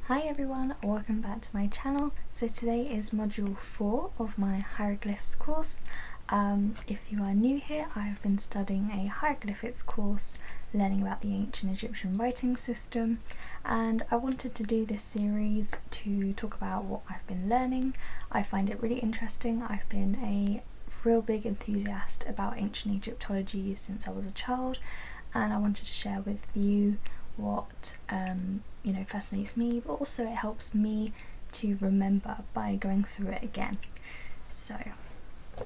Hi everyone, welcome back to my channel. So today is module 4 of my Hieroglyphs course. If you are new here, I have been studying a Hieroglyphics course learning about the ancient Egyptian writing system, and I wanted to do this series to talk about what I've been learning. I find it really interesting. I've been a real big enthusiast about ancient Egyptology since I was a child, and I wanted to share with you what fascinates me, but also it helps me to remember by going through it again. So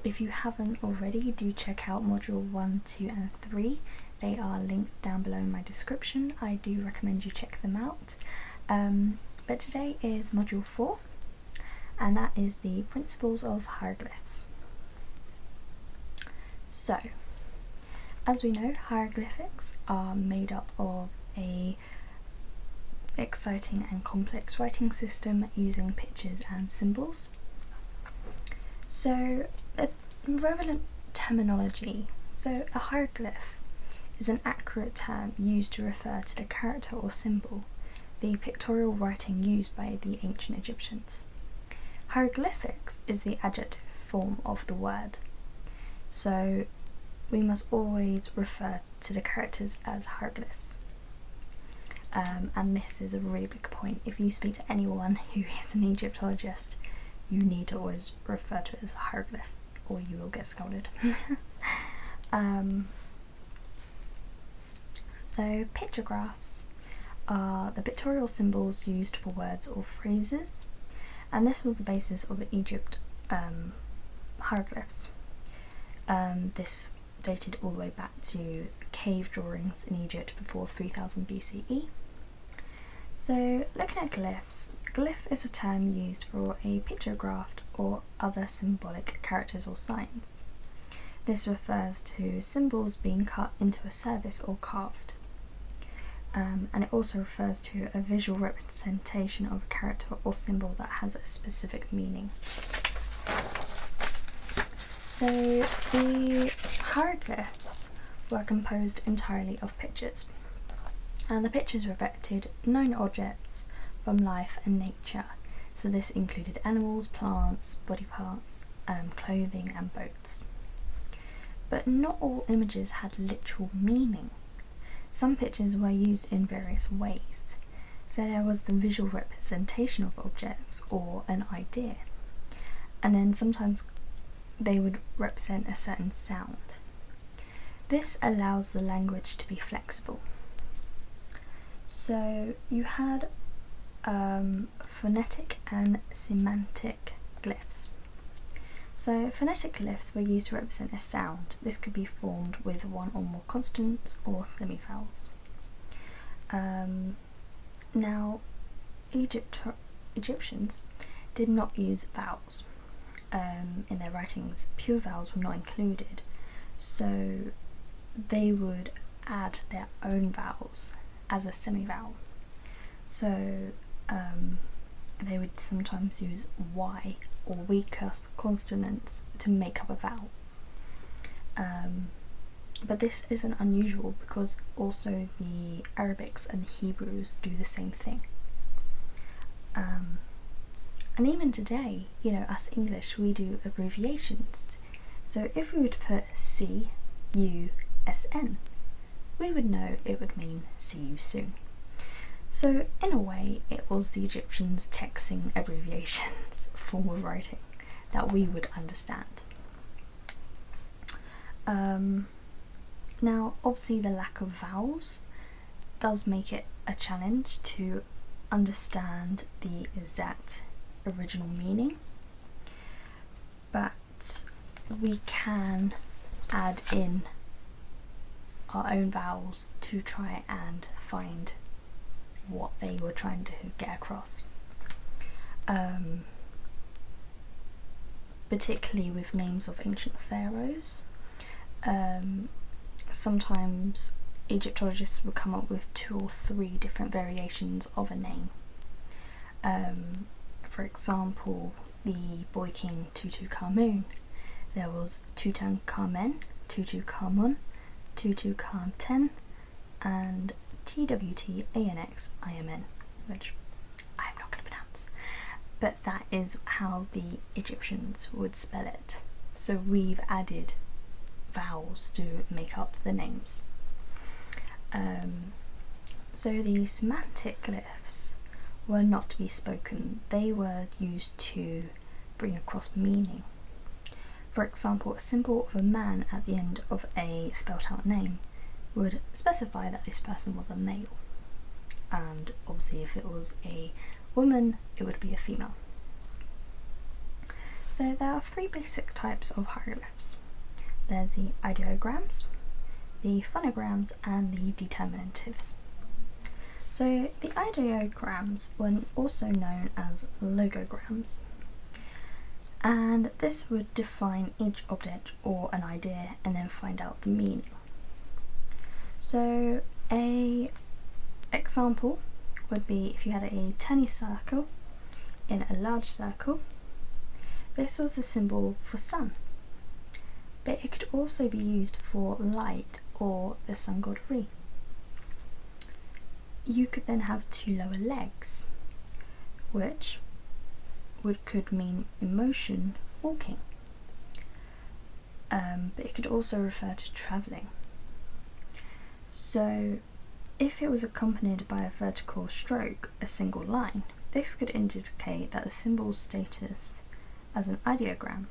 if you haven't already, do check out module 1, 2 and 3. They are linked down below in my description. I do recommend you check them out. But today is module 4, and that is the principles of hieroglyphs. So as we know, hieroglyphics are made up of a exciting and complex writing system using pictures and symbols. So a relevant terminology. So a hieroglyph is an accurate term used to refer to the character or symbol, the pictorial writing used by the ancient Egyptians. Hieroglyphics is the adjective form of the word. So we must always refer to the characters as hieroglyphs. And this is a really big point. If you speak to anyone who is an Egyptologist, you need to always refer to it as a hieroglyph or you will get scolded. So pictographs are the pictorial symbols used for words or phrases, and this was the basis of Egypt hieroglyphs. This dated all the way back to cave drawings in Egypt before 3000 BCE. So looking at glyphs, glyph is a term used for a pictograph or other symbolic characters or signs. This refers to symbols being cut into a surface or carved. And it also refers to a visual representation of a character or symbol that has a specific meaning. So the hieroglyphs were composed entirely of pictures, and the pictures reflected known objects from life and nature. So this included animals, plants, body parts, clothing and boats. But not all images had literal meaning. Some pictures were used in various ways. So there was the visual representation of objects or an idea, and then sometimes they would represent a certain sound. This allows the language to be flexible. So you had phonetic and semantic glyphs. So phonetic glyphs were used to represent a sound. This could be formed with one or more consonants or semivowels. Now Egyptians did not use vowels in their writings. Pure vowels were not included, so they would add their own vowels as a semivowel. So they would sometimes use Y or weaker consonants to make up a vowel. But this isn't unusual because also the Arabics and the Hebrews do the same thing. And even today, us English, we do abbreviations. So if we were to put C-U-S-N, we would know it would mean see you soon. So in a way, it was the Egyptians texting abbreviations form of writing that we would understand. Now obviously the lack of vowels does make it a challenge to understand the exact original meaning, but we can add in our own vowels to try and find what they were trying to get across. Particularly with names of ancient pharaohs. Sometimes Egyptologists would come up with 2 or 3 different variations of a name. For example, the boy king Tutankhamun. There was Tutankhamen, Tutankhamun, Tutankhaten, and TWTANXIMN, which I have no but that is how the Egyptians would spell it. So we've added vowels to make up the names. So the semantic glyphs were not to be spoken, they were used to bring across meaning. For example, a symbol of a man at the end of a spelt out name would specify that this person was a male, and obviously if it was a woman it would be a female. So there are three basic types of hieroglyphs. There's the ideograms, the phonograms and the determinatives. So the ideograms were also known as logograms, and this would define each object or an idea and then find out the meaning. So a example would be if you had a tiny circle in a large circle. This was the symbol for sun, but it could also be used for light or the sun god Re. You could then have two lower legs, which could mean emotion, walking, but it could also refer to travelling. So if it was accompanied by a vertical stroke, a single line, this could indicate that the symbol's status as an ideogram.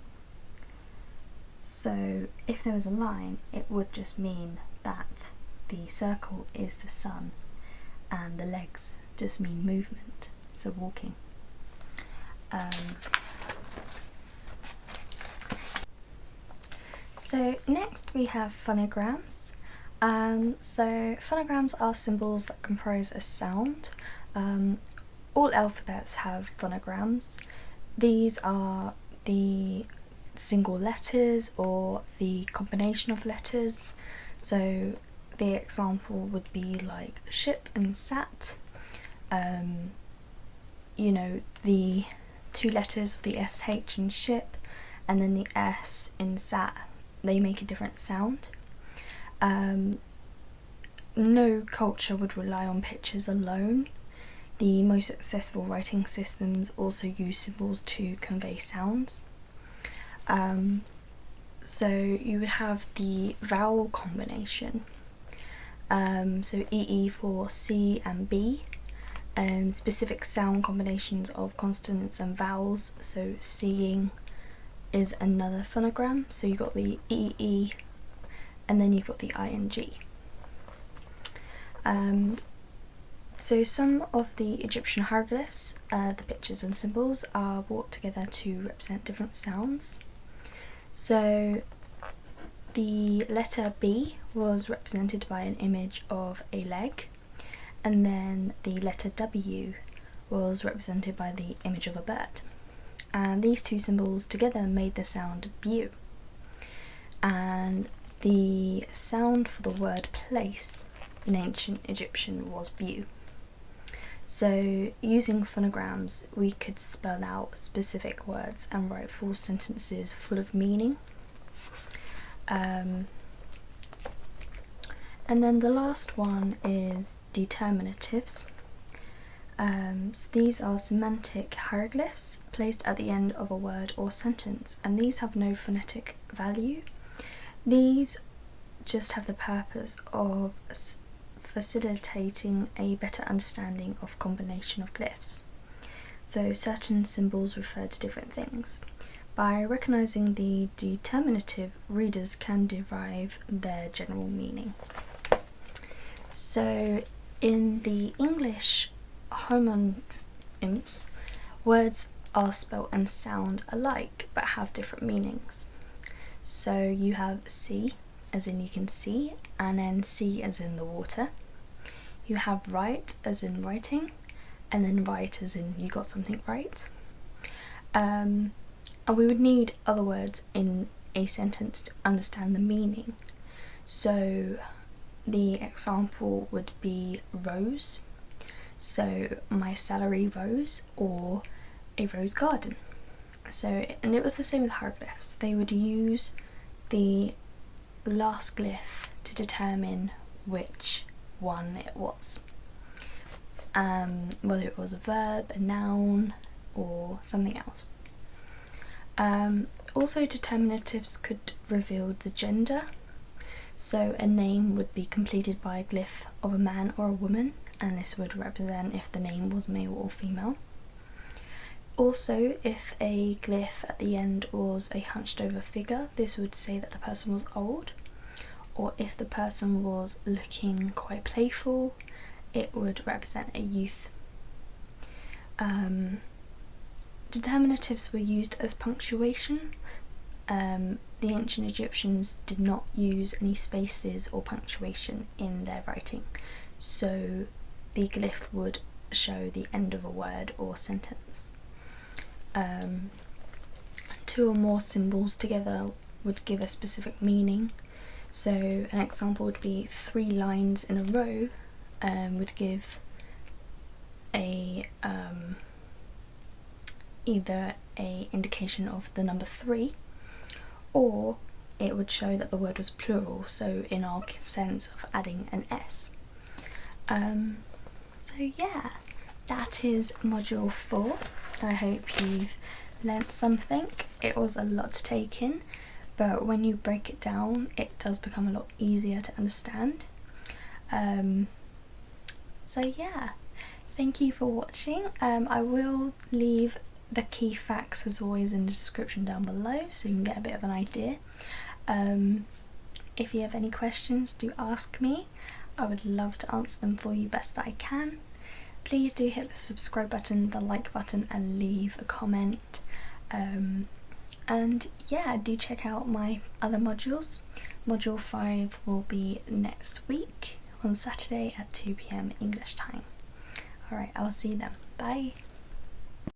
So if there was a line, it would just mean that the circle is the sun and the legs just mean movement, so walking. So next we have phonograms. So phonograms are symbols that comprise a sound. All alphabets have phonograms. These are the single letters or the combination of letters. So the example would be like ship and sat. You know, the two letters of the SH in ship and then the S in sat, they make a different sound. No culture would rely on pictures alone. The most successful writing systems also use symbols to convey sounds. So you would have the vowel combination. So EE for C and B. Specific sound combinations of consonants and vowels. So seeing is another phonogram. So you've got the EE and then you've got the ING. So some of the Egyptian hieroglyphs, the pictures and symbols, are brought together to represent different sounds. So the letter B was represented by an image of a leg, and then the letter W was represented by the image of a bird. And these two symbols together made the sound bew. And the sound for the word place in ancient Egyptian was bew. So using phonograms we could spell out specific words and write full sentences full of meaning. And then the last one is determinatives. So these are semantic hieroglyphs placed at the end of a word or sentence, and these have no phonetic value. These just have the purpose of facilitating a better understanding of combination of glyphs. So certain symbols refer to different things. By recognising the determinative, readers can derive their general meaning. So in the English homonyms, words are spelt and sound alike but have different meanings. So you have see, as in you can see, and then see as in the water. You have write as in writing, and then write as in you got something right. And we would need other words in a sentence to understand the meaning. So the example would be rose. So my salary rose, or a rose garden. So, and it was the same with hieroglyphs. They would use the last glyph to determine which one it was. Whether it was a verb, a noun, or something else. Also, determinatives could reveal the gender. So a name would be completed by a glyph of a man or a woman, and this would represent if the name was male or female. Also, if a glyph at the end was a hunched over figure, this would say that the person was old. Or if the person was looking quite playful, it would represent a youth. Determinatives were used as punctuation. The ancient Egyptians did not use any spaces or punctuation in their writing, so the glyph would show the end of a word or sentence. Two or more symbols together would give a specific meaning. So an example would be 3 lines in a row would give a either a indication of the number 3, or it would show that the word was plural, so in our sense of adding an S. So yeah, that is module 4. I hope you've learnt something. It was a lot to take in, but when you break it down it does become a lot easier to understand. So yeah, thank you for watching. I will leave the key facts as always in the description down below so you can get a bit of an idea. If you have any questions, do ask me. I would love to answer them for you best that I can. Please do hit the subscribe button, the like button, and leave a comment. And yeah, do check out my other modules. Module 5 will be next week on Saturday at 2 PM English time. Alright, I'll see you then. Bye!